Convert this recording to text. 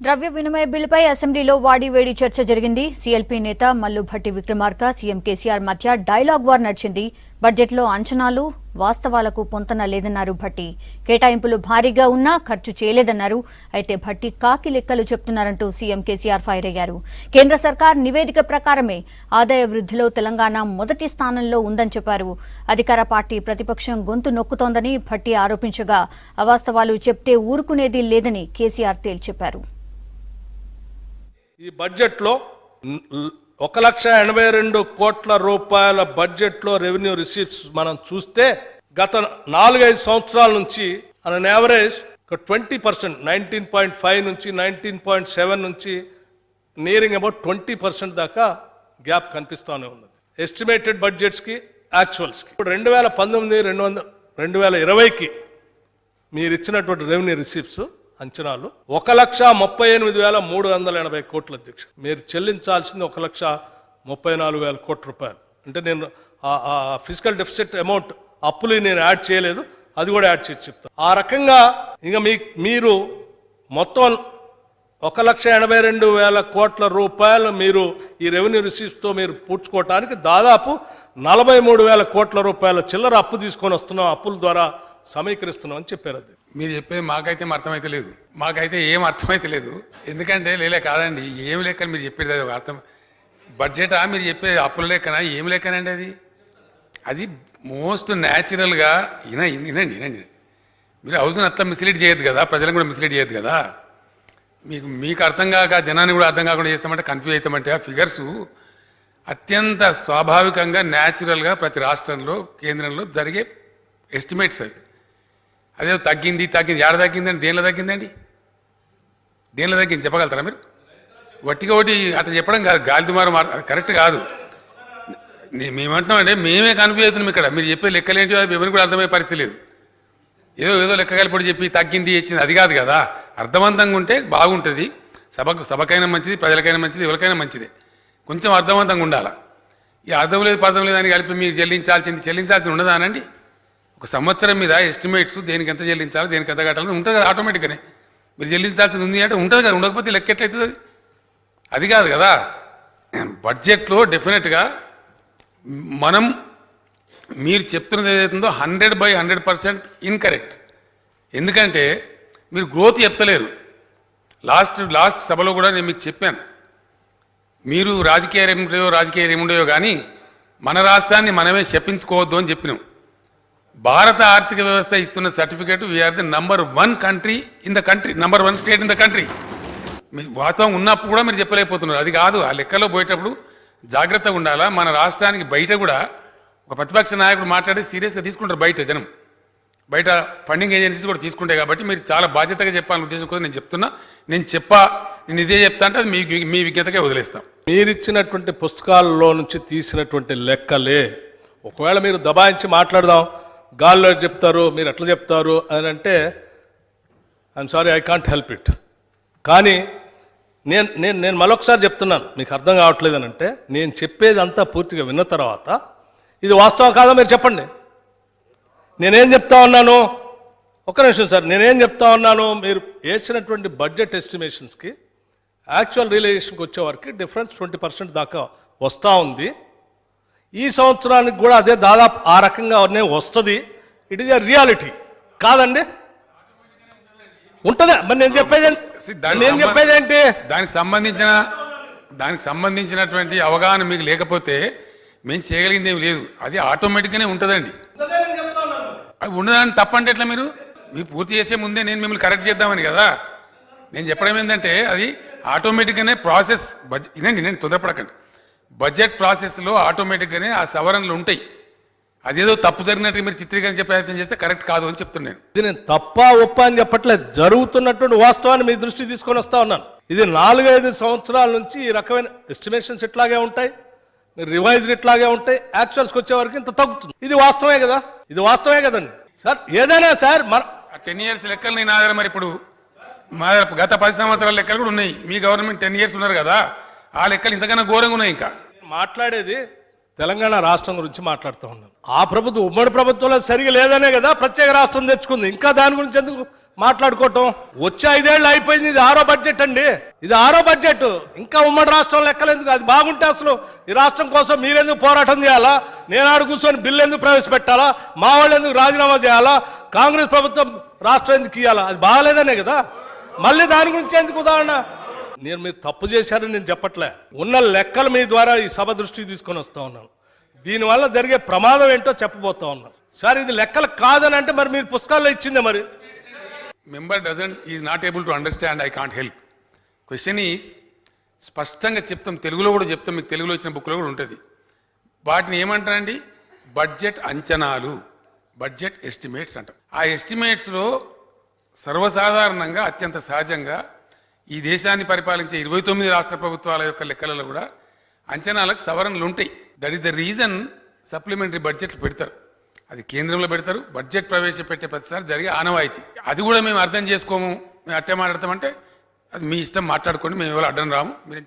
ద్రవ్య వినిమయ బిల్లుపై అసెంబ్లీలో వాడివేడి చర్చ జరిగింది. సీఎల్పీ నేత మల్లు భట్టి విక్రమార్క, సీఎం కేసీఆర్ మధ్య డైలాగ్ వార్ నడిచింది. బడ్జెట్లో అంచనాలు వాస్తవాలకు పొంతన లేదన్నారు భట్టి. కేటాయింపులు భారీగా ఉన్నా ఖర్చు చేయలేదన్నారు. అయితే భట్టి కాకి లెక్కలు చెప్తున్నారంటూ సీఎం కేసీఆర్ ఫైర్ అయ్యారు. కేంద్ర సర్కార్ నివేదిక ప్రకారమే ఆదాయ వృద్ధిలో తెలంగాణ మొదటి స్థానంలో ఉందని చెప్పారు. అధికార పార్టీ ప్రతిపక్షం గొంతు నొక్కుతోందని భట్టి ఆరోపించగా, అవాస్తవాలు చెప్తే ఊరుకునేది లేదని కేసీఆర్ తేల్చెప్పారు. ఈ బడ్జెట్లో 1,82 కోట్ల రూపాయల బడ్జెట్లో రెవెన్యూ రిసీప్ట్స్ మనం చూస్తే గత 4-5 సంవత్సరాల నుంచి అన్ యావరేజ్ 20%, 19.5 నుంచి 19.7 నుంచి నియరింగ్ అబౌట్ 20% దాకా గ్యాప్ కనిపిస్తూనే ఉన్నది. ఎస్టిమేటెడ్ బడ్జెట్స్కి యాక్చువల్స్కి ఇప్పుడు 2019, 2020కి మీరు ఇచ్చినటువంటి రెవెన్యూ రిసీప్ట్స్ అంచనాలు 1,38,380 కోట్ల అధ్యక్ష. మీరు చెల్లించాల్సింది 1,34,000 కోట్ల రూపాయలు. అంటే నేను ఫిజికల్ డెఫిసిట్ అమౌంట్ అప్పులు నేను యాడ్ చేయలేదు, అది కూడా యాడ్ చేసి చెప్తాను. ఆ రకంగా ఇంకా మీరు మొత్తం 1,82,000 కోట్ల రూపాయలు మీరు ఈ రెవెన్యూ రిసీప్ట్తో మీరు పూడ్చుకోవటానికి దాదాపు 43,000 కోట్ల రూపాయల చిల్లర అప్పు తీసుకొని వస్తున్నాం, అప్పుల ద్వారా సమీకరిస్తున్నాం అని చెప్పారు. అది మీరు చెప్పేది మాకైతే అర్థమైతే లేదు, మాకైతే ఏం అర్థమైతే లేదు. ఎందుకంటే లేలే కాదండి, ఏం లెక్కలు మీరు చెప్పేది అది ఒక అర్థం. బడ్జెటా మీరు చెప్పేది అప్పుల లెక్కనా, ఏం లెక్కనండి అది? అది మోస్ట్ న్యాచురల్గా వినండి. మీరు హౌస్ని అట్లా మిస్లీడ్ చేయొద్దు కదా, ప్రజలను కూడా మిస్లీడ్ చేయొద్దు కదా. మీకు అర్థం కాక జనాన్ని కూడా అర్థం కాకుండా చేస్తామంటే కన్ఫ్యూజ్ అవుతామంటే ఆ ఫిగర్స్ అత్యంత స్వాభావికంగా న్యాచురల్గా ప్రతి రాష్ట్రంలో కేంద్రంలో జరిగే ఎస్టిమేట్స్ అవి. అదే తగ్గింది ఏడ తగ్గిందండి, దేనిలో తగ్గిందండి, దేనిలో తగ్గింది చెప్పగలుగుతారా మీరు? వట్టిగా ఒకటి అట్లా చెప్పడం కాదు, గాలి దుమారం కరెక్ట్ కాదు. మేమంటున్నామంటే మేమే కన్ఫ్యూజ్ అవుతున్నాం ఇక్కడ. మీరు చెప్పే లెక్కలేంటి ఎవరికి కూడా అర్థమయ్యే పరిస్థితి లేదు. ఏదో లెక్క కలిపి చెప్పి తగ్గింది ఇచ్చింది అది కాదు కదా. అర్థవంతంగా ఉంటే బాగుంటుంది. సభకైనా మంచిది, ప్రజలకైనా మంచిది, ఎవరికైనా మంచిదే. కొంచెం అర్థవంతంగా ఉండాలి. ఈ అర్థం లేదు పర్థం లేదు అని కలిపి మీరు చెల్లించాల్సింది ఉండదా అనండి? ఒక సంవత్సరం మీద ఎస్టిమేట్స్ దేనికి ఎంత చెల్లించాలి, దేనికి ఎంత కట్టాలి ఉంటుంది కదా ఆటోమేటిక్గానే. మీరు చెల్లించాల్సింది ఉంది అంటే ఉంటుంది కదా, ఉండకపోతే లెక్క ఎట్లయితుంది? అది కాదు కదా. బడ్జెట్లో డెఫినెట్గా మీరు చెప్తున్నది ఏదైతుందో 100% ఇన్కరెక్ట్. ఎందుకంటే మీరు గ్రోత్ చెప్తలేరు. లాస్ట్ సభలో కూడా నేను మీకు చెప్పాను, మీరు రాజకీయాలు ఏముండయో కానీ మన రాష్ట్రాన్ని మనమే శపించుకోవద్దు అని చెప్పినాం. భారత ఆర్థిక వ్యవస్థ ఇస్తున్న certificate we are the number 1 country in the country, number 1 state in the country. వాస్తవం ఉన్నప్పుడు కూడా మీరు చెప్పలేకపోతున్నారు. అది కాదు, ఆ లెక్కలో పోయేటప్పుడు జాగ్రత్తగా ఉండాలా. మన రాష్ట్రానికి బయట కూడా ఒక ప్రతిపక్ష నాయకుడు మాట్లాడి సీరియస్గా తీసుకుంటారు జనం, బయట ఫండింగ్ ఏజెన్సీస్ కూడా తీసుకుంటాయి. కాబట్టి మీరు చాలా బాధ్యతగా చెప్పాలనే ఉద్దేశం కోసం నేను చెప్తున్నా. నేను ఇదే చెప్తా అంటే అది మీ విజ్ఞతకే వదిలేస్తాం. మీరిచ్చినటువంటి పుస్తకాలలో నుంచి తీసినటువంటి లెక్కలే. ఒకవేళ మీరు దబాయించి మాట్లాడదాం, గాల్లో చెప్తారు, మీరు ఎట్లా చెప్తారు అని అంటే I'm sorry, I can't help it. కానీ నేను మరొకసారి చెప్తున్నాను, మీకు అర్థం కావట్లేదు అని అంటే నేను చెప్పేది అంతా పూర్తిగా విన్న తర్వాత ఇది వాస్తవం కాదా మీరు చెప్పండి. నేనేం చెప్తా ఉన్నాను, ఒక్క నిమిషం సార్, నేనేం చెప్తా ఉన్నాను, మీరు వేసినటువంటి బడ్జెట్ ఎస్టిమేషన్స్కి యాక్చువల్ రియలైజేషన్కి వచ్చేవారికి డిఫరెన్స్ 20% దాకా వస్తూ ఉంది. ఈ సంవత్సరానికి కూడా అదే దాదాపు ఆ రకంగానే వస్తుంది. ఇట్ ఈజ్ ఎ రియాలిటీ కాదండి, ఉంటుందా? మరి నేను చెప్పేది ఏంటి? దానికి సంబంధించినటువంటి అవగాహన మీకు లేకపోతే మేము చేయగలిగింది ఏమి లేదు. అది ఆటోమేటిక్గానే ఉంటుందండి. అది ఉండదని తప్పంటే ఎట్లా? మీరు పూర్తి చేసే ముందే నేను మిమ్మల్ని కరెక్ట్ చేద్దామని కదా నేను చెప్పడం. ఏంటంటే అది ఆటోమేటిక్గానే ప్రాసెస్. నేను తొందరపడకండి. బడ్జెట్ ప్రాసెస్లో ఆటోమేటిక్గానే ఆ సవరణలు ఉంటాయి. అదేదో తప్పు జరిగినట్టు మీరు చిత్రీకరించే ప్రయత్నం చేస్తే కరెక్ట్ కాదు అని చెప్తున్నాను. ఇది నేను తప్ప ఒప్ప అని చెప్పట్లేదు, జరుగుతున్నటువంటి వాస్తవాన్ని మీ దృష్టి తీసుకొని వస్తా ఉన్నాను. ఇది 4-5 సంవత్సరాల నుంచి ఈ రకమైన ఎస్టిమేషన్స్ ఇట్లాగే ఉంటాయి, మీరు రివైజ్డ్ ఇట్లాగే ఉంటాయి, యాక్చువల్స్కి వచ్చే వరకు ఇంత తగ్గుతుంది. ఇది వాస్తవమే కదా, ఇది వాస్తవమే కదండి సార్. ఏదైనా సార్ 10 years లెక్కలు నేను ఆధారం. మరి ఇప్పుడు మా గత 10 సంవత్సరాల లెక్కలు కూడా ఉన్నాయి. మీ గవర్నమెంట్ 10 years ఉన్నారు కదా, ఆ లెక్కలు ఇంతకన్నా ఘోరంగా ఉన్నాయి. ఇంకా మాట్లాడేది తెలంగాణ రాష్ట్రం గురించి మాట్లాడుతూ ఉన్నాను. ఆ ప్రభుత్వం ఉమ్మడి ప్రభుత్వంలో సరిగా లేదనే కదా ప్రత్యేక రాష్ట్రం తెచ్చుకుంది. ఇంకా దాని గురించి ఎందుకు మాట్లాడుకోవటం. వచ్చే 5 ఏళ్ళు అయిపోయింది, ఇది 6వ బడ్జెట్ అండి. ఇది 6వ బడ్జెట్. ఇంకా ఉమ్మడి రాష్ట్రం లెక్కలేందుకు? అది బాగుంటే అసలు ఈ రాష్ట్రం కోసం మీరెందుకు పోరాటం చేయాలా? నేను ఆడు కూర్చొని బిల్లు ఎందుకు ప్రవేశపెట్టాలా? మా వాళ్ళు ఎందుకు రాజీనామా చేయాలా? కాంగ్రెస్ ప్రభుత్వం రాష్ట్రం ఎందుకు ఇవ్వాలా? అది బాగాలేదనే కదా. మళ్ళీ దాని గురించి ఎందుకు ఉదాహరణ? మీరు తప్పు చేశారని నేను చెప్పట్లే. ఉన్న లెక్కలు మీ ద్వారా ఈ సభ దృష్టికి తీసుకొని వస్తా ఉన్నాను. దీనివల్ల జరిగే ప్రమాదం ఏంటో చెప్పబోతా ఉన్నాను. సార్ ఇది లెక్కలు కాదని అంటే మరి మీరు పుస్తకాల్లో ఇచ్చిందే మరి. Member is not able to understand, I can't help. Question is స్పష్టంగా చెప్తాం, తెలుగులో కూడా చెప్తాం, మీకు తెలుగులో ఇచ్చిన బుక్లో కూడా ఉంటుంది. వాటిని ఏమంటారండి? బడ్జెట్ అంచనాలు, బడ్జెట్ ఎస్టిమేట్స్ అంటాం. ఆ ఎస్టిమేట్స్లో సర్వసాధారణంగా అత్యంత సహజంగా ఈ దేశాన్ని పరిపాలించే 29 రాష్ట్ర ప్రభుత్వాల యొక్క లెక్కలలో కూడా అంచనాలకు సవరణలు ఉంటాయి. That is the reason supplementary బడ్జెట్లు పెడతారు. అది కేంద్రంలో పెడతారు. బడ్జెట్ ప్రవేశపెట్టే ప్రతిసారి జరిగే ఆనవాయితీ. అది కూడా మేము అర్థం చేసుకోము, మేము అట్టే మాట్లాడతామంటే అది మీ ఇష్టం, మాట్లాడుకోండి, మేము ఎవరు అడ్డం రాము. మీరు